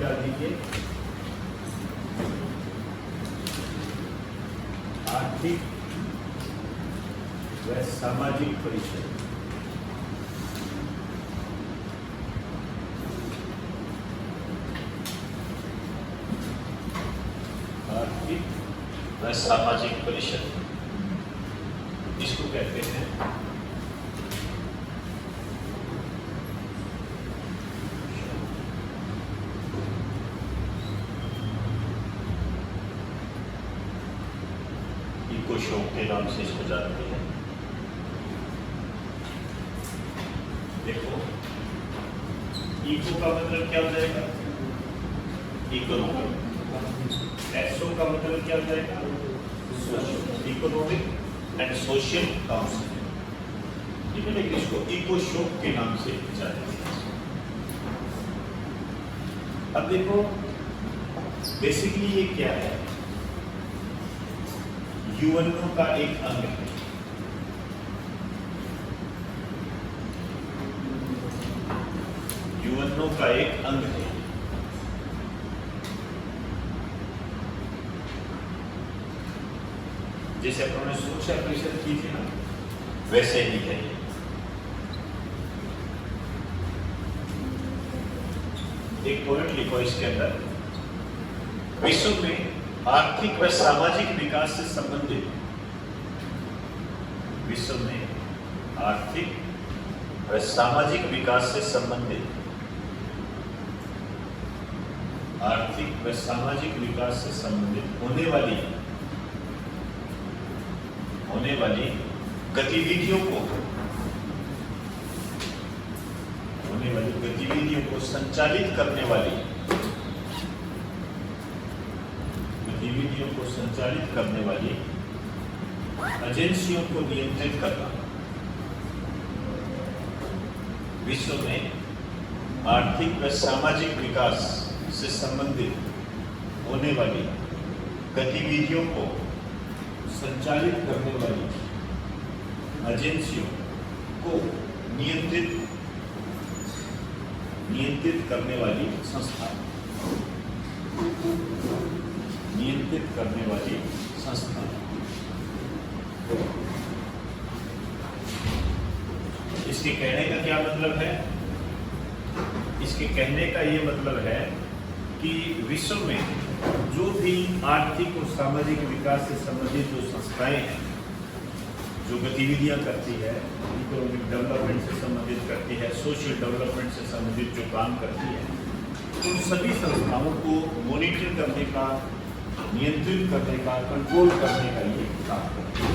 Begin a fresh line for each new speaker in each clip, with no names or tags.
डाल दीजिए। आर्थिक व सामाजिक परिषद। आर्थिक व सामाजिक परिषद इसको कहते हैं इको शोक के नाम से इसको जानते हैं। देखो, इको का मतलब क्या हो जाएगा? इकोनॉमिक। एसओ का मतलब क्या हो जाएगा? Social. Economic and social council, ठीक है। लेकिन इसको इको शोक के नाम से जानते हैं। अब देखो, बेसिकली ये क्या है? यूएनओ का एक अंग है। यूएनओ का एक अंग है। जैसे अपने सुरक्षा परिषद की थी ना, वैसे ही है। एक पॉइंट लिखो इसके अंदर, विश्व में आर्थिक व सामाजिक विकास से संबंधित, विश्व में आर्थिक व सामाजिक विकास से संबंधित, आर्थिक व सामाजिक विकास से संबंधित होने वाली गतिविधियों को संचालित करने वाली एजेंसियों को नियंत्रित करना। विश्व में आर्थिक व सामाजिक विकास से संबंधित होने वाली गतिविधियों को संचालित करने वाली एजेंसियों को नियंत्रित करने वाली संस्था, इसके कहने का क्या मतलब है? इसके कहने का ये मतलब है कि विश्व में जो भी आर्थिक और सामाजिक विकास से संबंधित जो संस्थाएं हैं, जो गतिविधियां करती है, इकोनॉमिक डेवलपमेंट से संबंधित करती है, सोशल डेवलपमेंट से संबंधित जो काम करती है, उन सभी संस्थाओं को मॉनिटर करने का, नियंत्रित करने का, कंट्रोल करने का ये काम करती है।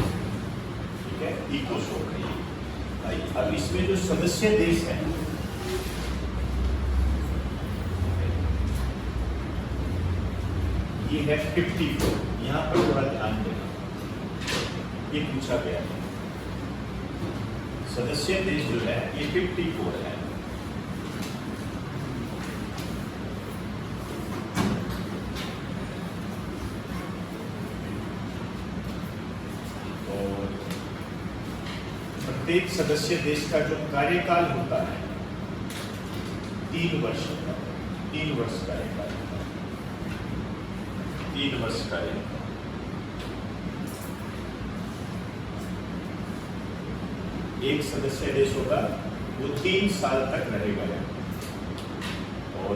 ठीक है, इको शोक है ये। अब इसमें जो सदस्य देश हैं, ये है 54। यहाँ पर थोड़ा ध्यान देना, ये पूछा गया है। सदस्य देश जो है ये 54 है। और प्रत्येक सदस्य देश का जो कार्यकाल होता है 3 वर्ष का, 3 वर्ष कार्यकाल, 3 वर्ष कार्यकाल। एक सदस्य देश होगा वो 3 साल तक रहेगा, और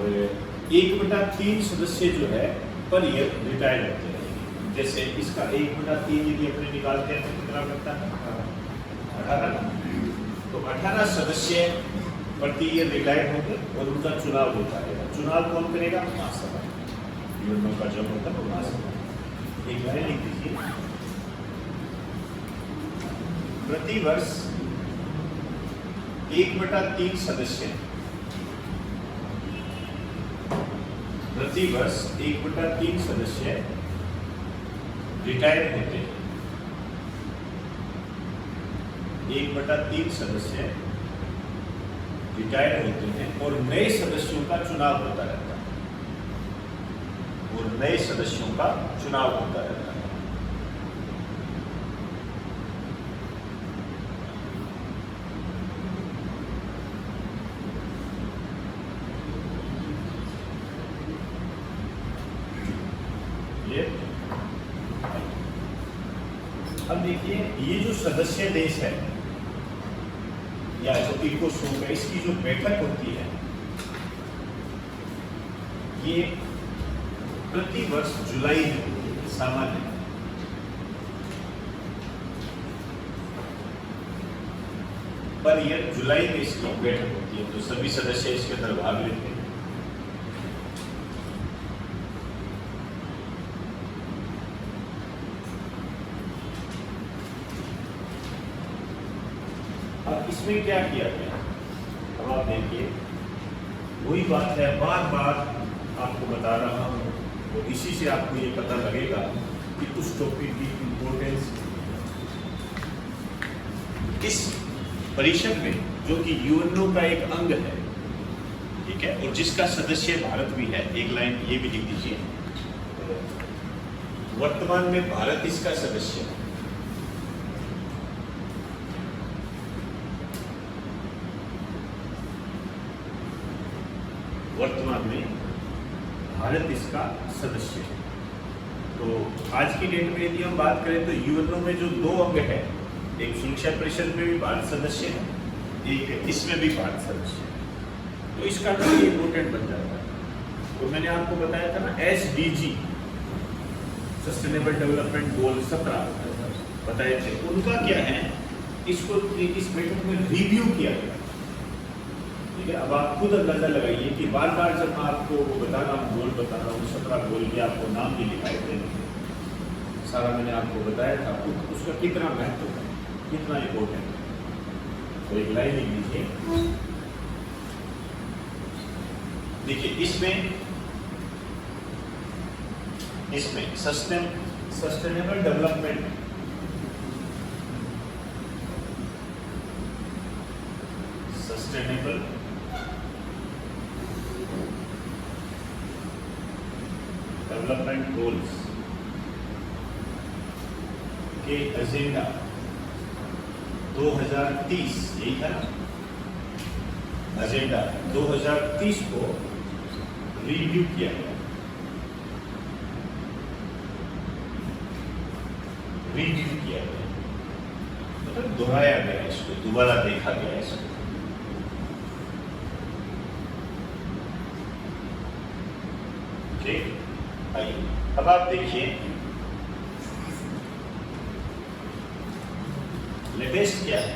1/3 सदस्य जो है पर ईयर रिटायर होते रहेंगे। जैसे इसका 1/3 यदि अपने निकालते हैं तो कितना बनता है? 18। तो 18 सदस्य प्रति ईयर रिटायर होंगे और उनका चुनाव होता रहेगा। चुनाव कौन करेगा? महासभा। यूएनओ का जब होता है वो महासभा। एक लाइन लिख दीजिए, प्रति वर्ष 1/3 सदस्य, प्रति वर्ष 1/3 सदस्य रिटायर होते हैं। 1/3 सदस्य रिटायर होते हैं और नए सदस्यों का चुनाव होता रहता है, और नए सदस्यों का चुनाव होता रहता है। क्लियर। अब देखिए ये जो सदस्य देश है या जो इकोसोक है, इसकी जो बैठक होती है ये प्रति वर्ष जुलाई में होती है सामान्य। पर ईयर जुलाई में इसकी बैठक होती है, तो सभी सदस्य इसके अंदर भाग लेते हैं। अब इसमें क्या किया गया, अब आप देखिए वही बात है, बार बार आपको बता रहा हूं, तो इसी से आपको ये पता लगेगा कि उस टॉपिक की इंपॉर्टेंस इस परिषद में, जो कि यूएनओ का एक अंग है, ठीक है, और जिसका सदस्य भारत भी है। एक लाइन ये भी लिख दीजिए, वर्तमान में भारत इसका सदस्य है। वर्तमान में भारत इसका सदस्य है। तो आज की डेट में यदि हम बात करें तो यूएनओ में जो दो अंग है, एक सुरक्षा परिषद में भी भारत सदस्य है, एक इसमें भी भारत सदस्य है, तो इसका तो ये इम्पोर्टेंट बन जाता है। तो मैंने आपको बताया था ना SDG सस्टेनेबल डेवलपमेंट गोल 17 बताए थे, उनका क्या है, इसको इस बैठक में रिव्यू किया गया। ठीक है, अब आप खुद अंदाजा लगाइए कि बार बार जब मैं आपको बता रहा हूँ, गोल बता रहा हूँ, 17 गोल के आपको नाम भी लिखाए थे, सारा मैंने आपको बताया था, उसका कितना महत्व है, कितना इम्पोर्टेंट है। तो एक लाइन लिख लीजिए, देखिए इसमें सस्टेनेबल डेवलपमेंट डेवलपमेंट गोल्स के एजेंडा 2030, यही था ना, एजेंडा 2030 को रिव्यू किया गया, मतलब दोहराया गया, इसको दोबारा देखा गया इसको। ठीक, आइए अब आप देखिए लेटेस्ट क्या है।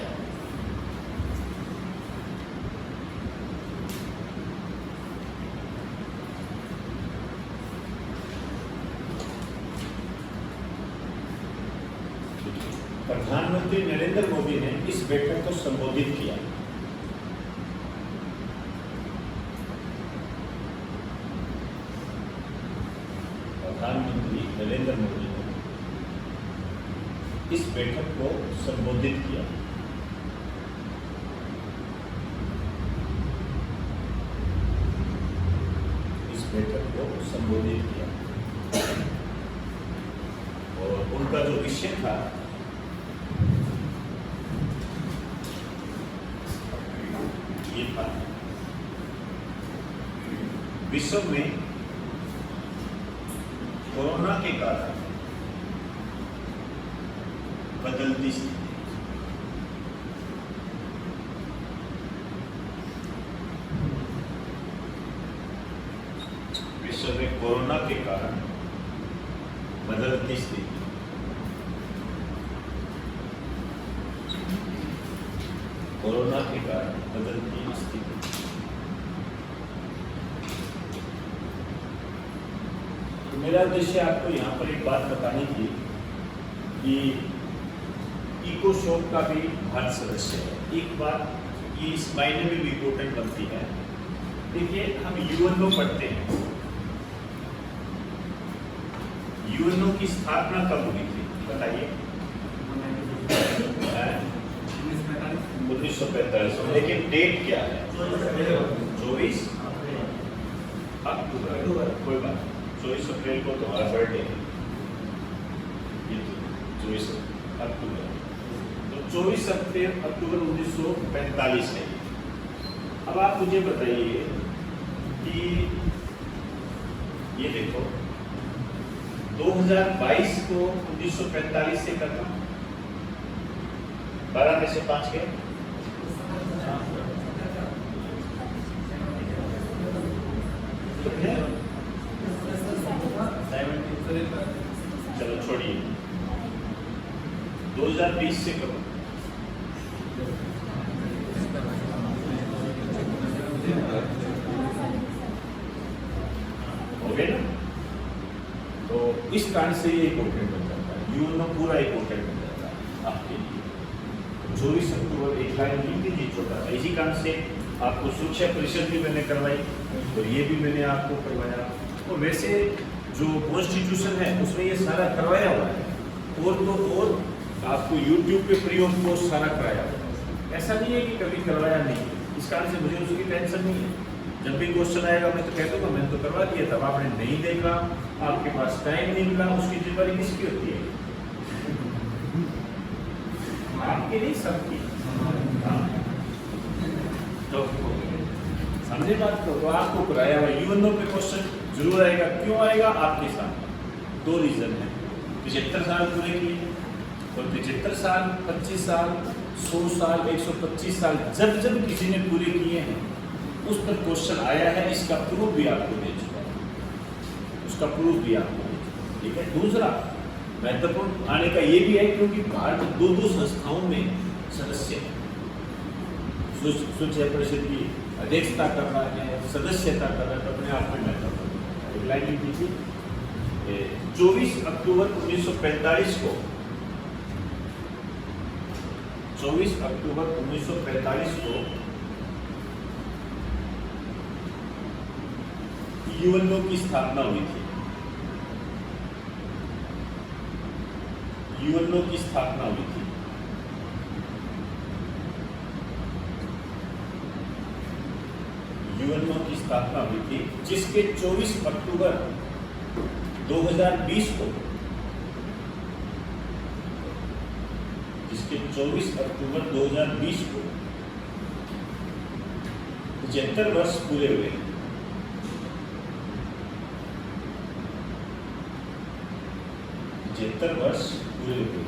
प्रधानमंत्री नरेंद्र मोदी ने इस बैठक को संबोधित किया। प्रधानमंत्री नरेंद्र मोदी ने इस बैठक को संबोधित किया। इस बैठक को संबोधित किया और उनका जो विषय था ये था, विश्व में कोरोना के कारण बदलती स्थिति। विश्व में कोरोना के कारण बदलती स्थिति। कोरोना के कारण बदलती स्थिति। तो मेरा उद्देश्य आपको यहाँ पर एक बात बतानी थी कि इकोसोक का भी भारत सदस्य है। एक बात ये इस मायने में भी इम्पोर्टेंट बनती है, देखिए हम यूएनओ पढ़ते हैं, यूएनओ की स्थापना कब हुई थी बताइए? 1945। लेकिन डेट क्या है? 24 अक्टूबर। कोई बात, 24 अप्रैल को तुम्हारा बर्थडे है, 24 अक्टूबर, तो 24 अक्टूबर 1945 है। अब आप मुझे बताइए कि ये देखो 2022 को 1945 से करना, 12 में से 5 के चलो छोड़िए, 2020 से करो, हो गए ना? तो इस कारण से ये इम्पोर्टेंट बन जाता है, यूनो पूरा इम्पोर्टेंट बन जाता है आपके लिए। 24 अक्टूबर एक लाइन लिख दीजिए छोटा सा, इसी कारण से आपको सुरक्षा परिषद भी मैंने करवाई और ये भी मैंने आपको करवाया। तो वैसे जो कॉन्स्टिट्यूशन है उसमें ये सारा करवाया हुआ है, और तो और आपको यूट्यूब पे फ्री ऑफ कॉस्ट सारा कराया हुआ है। ऐसा नहीं है कि कभी करवाया नहीं, इस कारण से मुझे उसकी टेंशन नहीं है। जब भी क्वेश्चन आएगा मैं तो कहता हूँ मैंने तो करवा दिया, तब आपने नहीं देखा, आपके पास टाइम नहीं मिला, उसकी जिम्मेदारी किसकी होती है? आपकी नहीं, सबकी। तो समझे बात को? तो आपको कराया हुआ यूएनओ पे क्वेश्चन जरूर आएगा। क्यों आएगा? आपके साथ 2 रीजन है। 75 साल पूरे किए, और 75 साल, 25 साल, 100 साल, 125 साल जब जब किसी ने पूरे किए हैं उस पर क्वेश्चन आया है, इसका प्रूफ भी आपको दे चुका है, उसका प्रूफ भी आपको दे चुका है। ठीक है। दूसरा महत्वपूर्ण आने का ये भी है क्योंकि भारत 2 संस्थाओं में सदस्य है, सुरक्षा परिषद की अध्यक्षता कर रहा है, सदस्यता कर रहा है, अपने आप में महत्वपूर्ण। एक लाइन लिख दीजिए, 24 अक्टूबर 1945 को 24 अक्टूबर 1945 को यूएनओ की स्थापना हुई थी। यूएनओ की स्थापना हुई थी। यूएनओ की स्थापना हुई थी जिसके 24 अक्टूबर 2020 को, जिसके 24 अक्टूबर 2020 को 75 वर्ष पूरे हुए। 75 वर्ष पूरे हुए।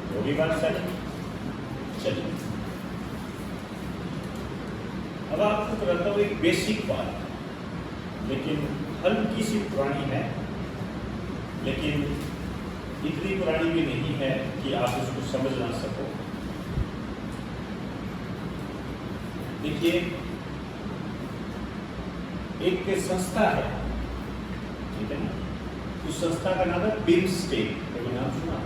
वो भी बात सही। चलिए अब आपको बताता हूँ एक बेसिक बात, लेकिन हल्की सी पुरानी है, लेकिन इतनी पुरानी भी नहीं है कि आप उसको समझ ना सको। देखिए एक संस्था है, ठीक है ना, उस संस्था का नाम है बिम्स्टेक। कभी नाम सुना?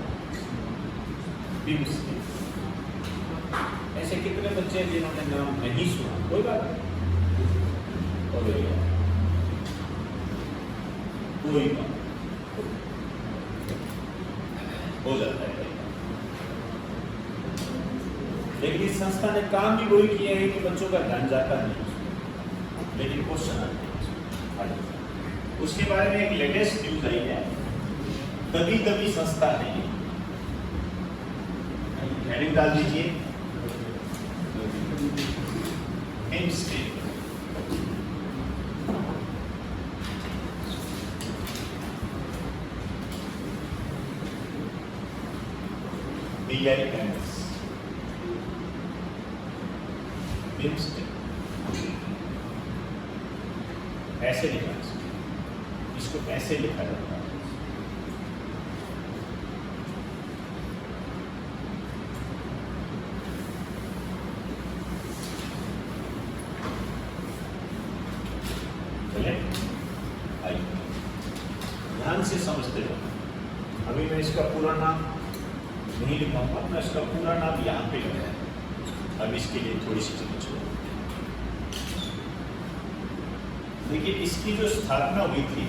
बिम्स्टेक। ऐसे कितने बच्चे हैं जिन्होंने नाम नहीं सुना? कोई बात नहीं, कोई बात हो जाता है। लेकिन इस संस्था ने काम भी वही किया है कि बच्चों का ध्यान जाता नहीं, लेकिन क्वेश्चन आते हैं। उसके बारे में एक लेटेस्ट न्यूज आई है, तभी संस्था है, हेडिंग डाल दीजिए, बिम्स्टेक। BIMS, BIMSTEC. ऐसे लिखा, इसको ऐसे लिखा जाता है। चलिए आइए ध्यान से समझते हो। अभी मैं इसका पूरा नाम नहीं लिखाऊंगा, मैं इसका पूरा नाम यहाँ पे लिखा। अब इसके लिए थोड़ी सी जगह छोड़ो। देखिए इसकी जो स्थापना हुई थी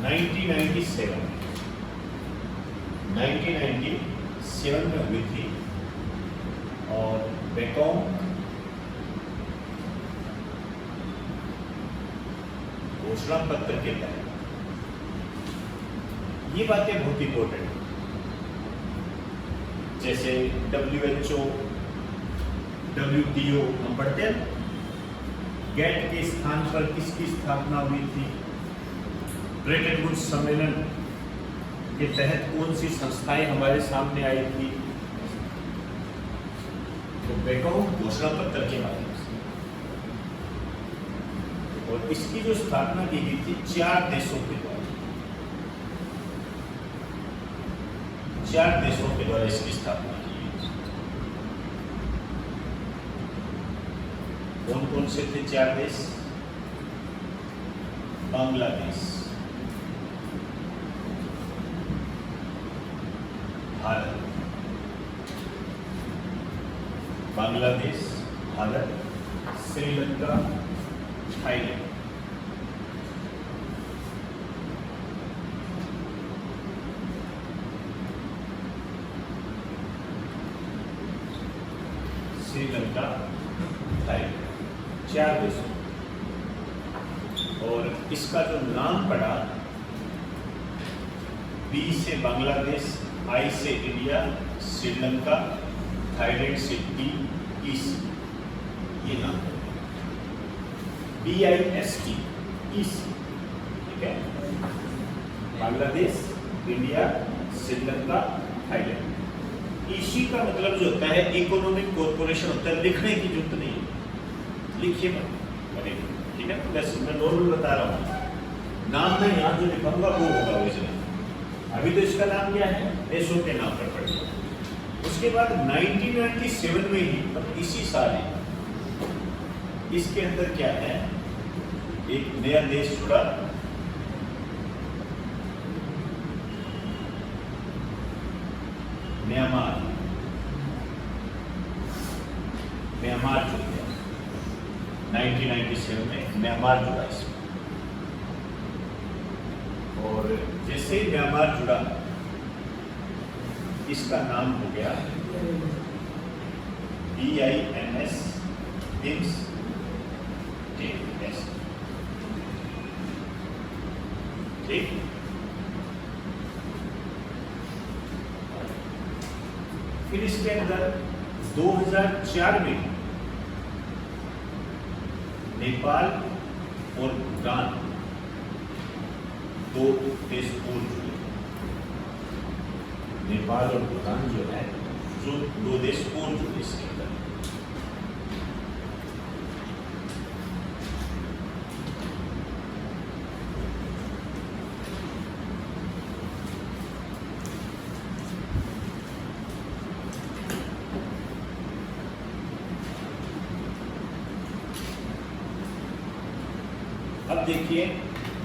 1997 में हुई थी, और बेकॉम घोषणा पत्र के तहत। ये बातें बहुत इंपॉर्टेंट है, जैसे WHO WTO हम पढ़ते हैं। गेट के स्थान पर किसकी स्थापना हुई थी? ब्रेटन वुड्स सम्मेलन के तहत कौन सी संस्थाएं हमारे सामने आई थी? तो बेकॉम घोषणा पत्र के माध्यम से। और इसकी जो स्थापना की गई थी 4 देशों के द्वारा, 4 देशों के द्वारा इसकी स्थापना की गई थी। कौन कौन से थे 4 देश? बांग्लादेश, भारत, बांग्लादेश, भारत, श्रीलंका, थाईलैंड। श्रीलंका, थाईलैंड, 4 देशों। और इसका जो नाम पड़ा, बी से बांग्लादेश, आई से इंडिया, श्रीलंका, थाईलैंड से टी, ईसी, ये नाम है BIST, ईसी। ठीक है, Bangladesh, India, Sri Lanka, Thailand. EC का मतलब जो होता है इकोनॉमिक कॉर्पोरेशन होता है। लिखने की जरूरत नहीं है, लिखिए मत, ठीक है। बस मैं नॉर्मल बता रहा हूँ, नाम मैं यहाँ जो लिखूंगा वो होगा ओरिजिनल। अभी तो इसका नाम क्या है? देशों के नाम पर पड़ेगा। उसके बाद 1997 में ही, मतलब इसी साल ही, इसके अंदर क्या है, एक नया देश जुड़ा, म्यांमार। म्यांमार जुड़ गया 1997 में, म्यांमार जुड़ा इसमें। और जैसे ही म्यांमार जुड़ा, इसका नाम हो गया BIMS, बिम्स टेस्ट। ठीक, फिर इसके अंदर 2004 में नेपाल और भूटान 2 देश और जुड़े। नेपाल और भूटान जो है, जो 2 देश और जुड़े इसके अंदर। अब देखिए,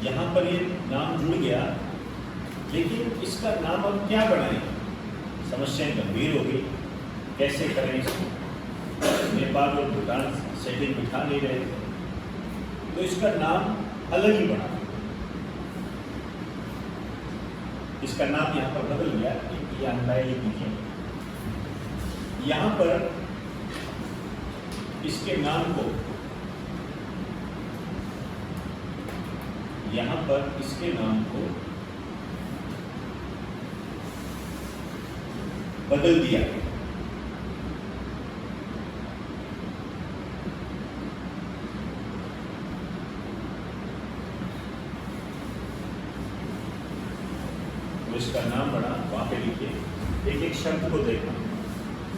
यहाँ पर ये नाम जुड़ गया, लेकिन इसका नाम हम क्या बनाएं? समस्याएं गंभीर हो गई, कैसे करें इसको? नेपाल और भूटान सेटिंग बिठा नहीं रहे थे, तो इसका नाम अलग ही बना। इसका नाम यहाँ पर बदल गया, ये अंदाजा लीजिए। यहाँ पर इसके नाम को, यहाँ पर इसके नाम को बदल दिया। तो इसका नाम बना, वहां पे लिखिए, एक एक शब्द को देखना।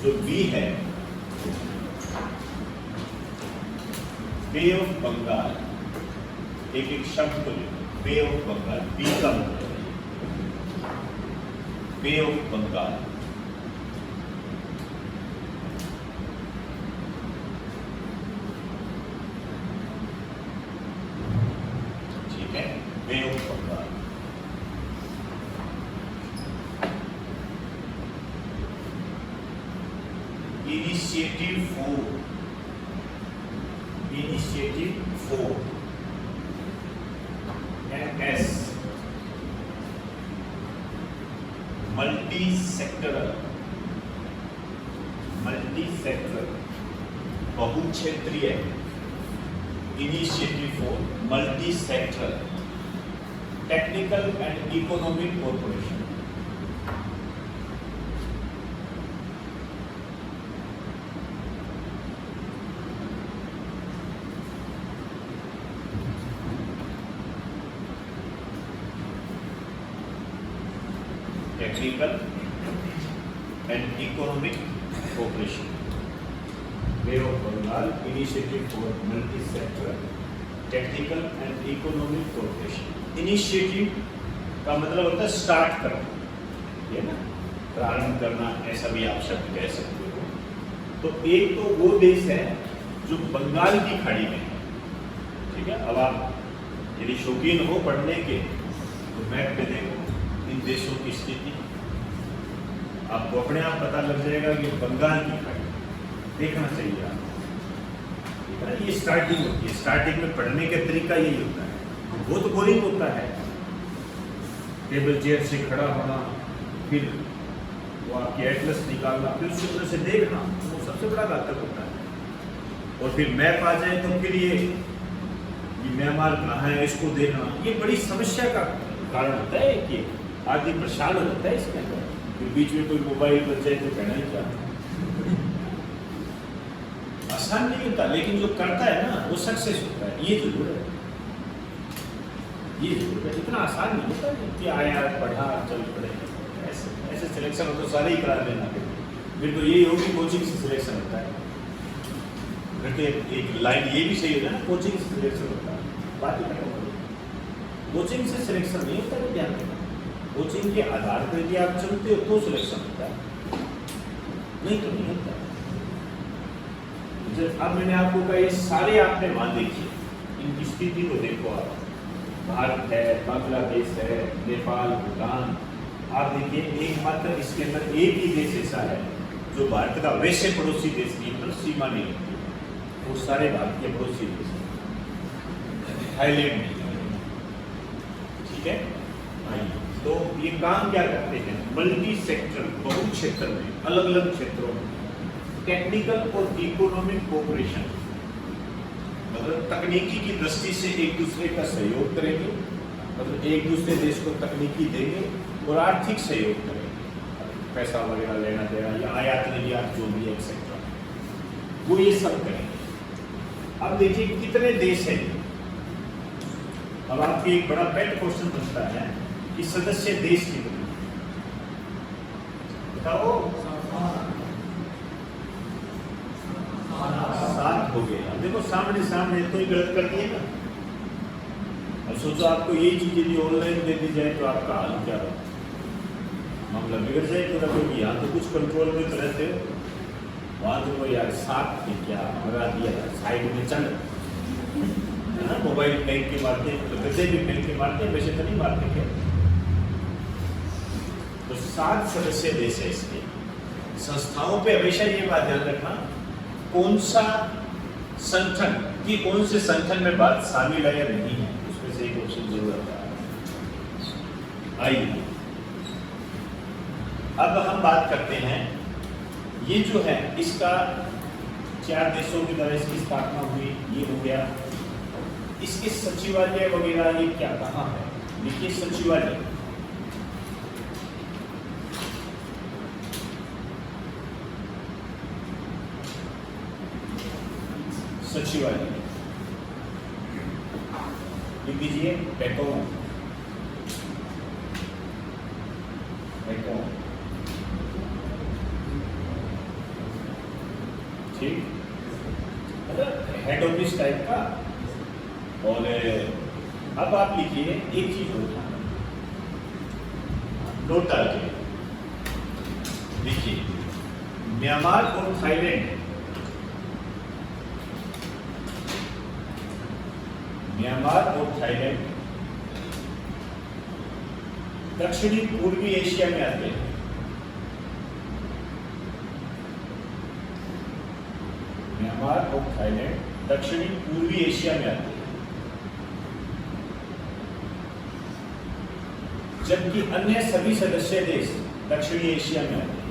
जो बी है, बे ऑफ बंगाल, एक एक शब्द को लिखो। बे ऑफ बंगाल, बी का मतलब है बे ऑफ बंगाल। ठीक है, bay of Bengal. Initiative 4, initiative 4, MS, multi sectoral, multi sectoral, बहुक्षेत्रीय। Initiative 4, multi sectoral, technical and economic corporation. Technical and economic cooperation, bay of Bengal initiative for multi sector technical and economic cooperation. Initiative का मतलब होता है start करना, ये ना, प्रारंभ करना, ऐसा भी आप शब्द कह सकते हो। तो एक तो वो देश है जो बंगाल की खाड़ी में है, ठीक है। अब आप यदि शौकीन हो पढ़ने के तो मैप पे देखो इन देशों की स्थिति, आपको अपने आप पता लग जाएगा कि बंगाल की खाड़ी देखना चाहिए आपको। ये स्टार्टिंग होती है, स्टार्टिंग में पढ़ने का तरीका यही होता है। वो तो बोरिंग होता है, टेबल चेयर से खड़ा होना, फिर वो आपकी एटलस निकालना, फिर उसके अंदर से देखना, वो सबसे बड़ा घातक होता है। और फिर मैप आ जाए तो फिर ये म्यांमार कहाँ है इसको देखना, ये बड़ी समस्या का कारण होता है कि आदमी परेशान हो जाता है इसके अंदर। फिर बीच में कोई मोबाइल बच जाए तो कहना ही क्या, आसान नहीं होता, लेकिन जो करता है ना वो सक्सेस होता है, ये जरूर है, ये जरूर है। इतना आसान नहीं होता कि आया पढ़ा चल पड़े, ऐसे सिलेक्शन हो तो सारे ही करा लेना, फिर तो यही होगी कोचिंग से सिलेक्शन होता है। फिर तो एक लाइन ये भी सही होता है ना, कोचिंग से सिलेक्शन होता है, बात ही खत्म हो गई। कोचिंग से सिलेक्शन नहीं होता, ध्यान रखना, कोचिंग के आधार पर यदि आप चलते हो तो सिलेक्शन होता है, नहीं तो नहीं होता। अब मैंने आपको कहा ये सारे आपने मान देखिए, इनकी स्थिति को देखो आप, भारत है, बांग्लादेश है, नेपाल, भूटान, आप देखिए एकमात्र इसके अंदर एक ही देश ऐसा है जो भारत का वैसे पड़ोसी देश नहीं, मतलब सीमा नहीं होती, वो सारे भारत के पड़ोसी देश हैं, थाईलैंड नहीं, ठीक है। तो ये काम क्या करते हैं, मल्टी सेक्टर, बहुत क्षेत्र में, अलग अलग क्षेत्रों में टेक्निकल और इकोनॉमिक कोऑपरेशन, मतलब तकनीकी की दृष्टि से एक दूसरे का सहयोग करेंगे, मतलब एक दूसरे देश को तकनीकी देंगे और आर्थिक सहयोग करेंगे, पैसा वगैरह लेना देना या आयात निर्यात जो भी एक्सेट्रा, वो ये सब करेंगे। अब देखिए कितने देश हैं। अब आपके एक बड़ा पेट क्वेश्चन बनता है कि सदस्य देश कितने, बताओ। 7 हो गए। अब देखो सामने सामने तो ही गलत कर दिए ना। अब सोचो आपको यही चीज यदि ऑनलाइन दे दी जाए तो आपका हाल क्या हो, मामला बिगड़ जाए। तो रखो यहाँ तो कुछ कंट्रोल में तो रहते हो, वहाँ तो यार 7 थे क्या भगा दिया, साइड में चल, है ना। मोबाइल बैंक के मारते तो गद्दे भी बैंक के मारते, वैसे तो नहीं मारते क्या। तो 7 सदस्य देश है इसके। संस्थाओं पे हमेशा ये बात ध्यान रखना, कौन सा संगठन की कौन से संगठन में बात शामिल है या नहीं है, उसमें से एक ऑप्शन जरूर आता है। आइए अब हम बात करते हैं, ये जो है इसका 4 देशों की तरह इसकी स्थापना हुई, ये हो गया। इसके सचिवालय वगैरह ये क्या कहाँ है, देखिए सचिवालय सचिवालय लिख दीजिए, पैकोंग, ठीक, मतलब हेड ऑफिस टाइप का। और अब आप लिखिए एक चीज होता है, नोट डाल के लिखिए, म्यांमार और थाईलैंड, म्यांमार और थाईलैंड दक्षिणी पूर्वी एशिया में आते हैं। म्यांमार और थाईलैंड दक्षिणी पूर्वी एशिया में आते हैं, जबकि अन्य सभी सदस्य देश दक्षिणी एशिया में आते हैं।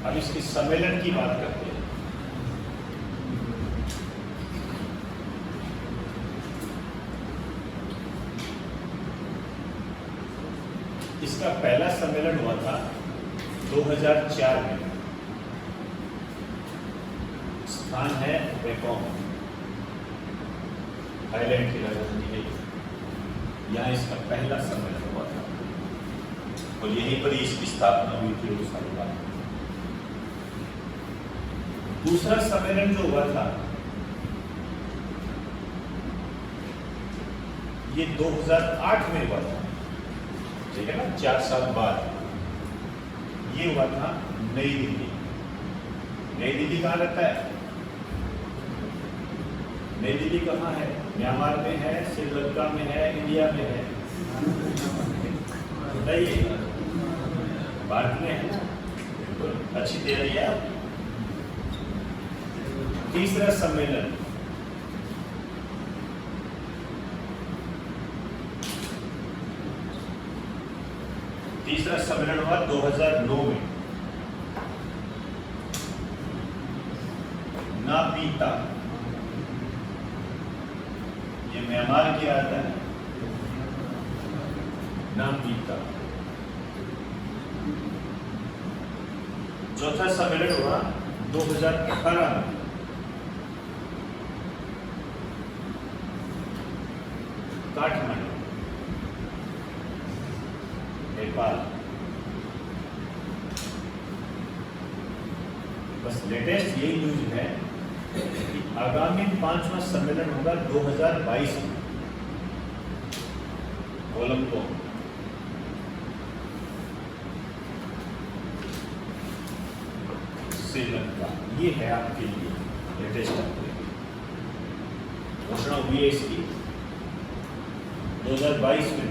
अब इसके सम्मेलन की बात करते हैं। इसका पहला सम्मेलन हुआ था 2004 में। स्थान है बैंकॉक, थाईलैंड की राजधानी है। यहाँ इसका पहला सम्मेलन हुआ था और यहीं पर इसकी स्थापना हुई थी 2 साल बाद। दूसरा सम्मेलन जो हुआ था ये 2008 में हुआ था, ठीक है ना, 4 साल बाद। ये हुआ था नई दिल्ली। नई दिल्ली कहाँ रहता है? नई दिल्ली कहाँ है? म्यांमार में है, श्रीलंका में है, इंडिया में है? बताइए। भारत में है। तो अच्छी तैयारी है। तीसरा सम्मेलन हुआ 2009 में, नापीता। ये म्यांमार की आता है, नापीता। चौथा सम्मेलन हुआ 2018 में, काठमांडू, नेपाल। बस लेटेस्ट यही न्यूज है कि आगामी 5वां सम्मेलन होगा 2022 में कोलंबो। श्रीलंका। ये है आपके लिए लेटेस्ट अपडेट। घोषणा हुई है इसकी 2022 में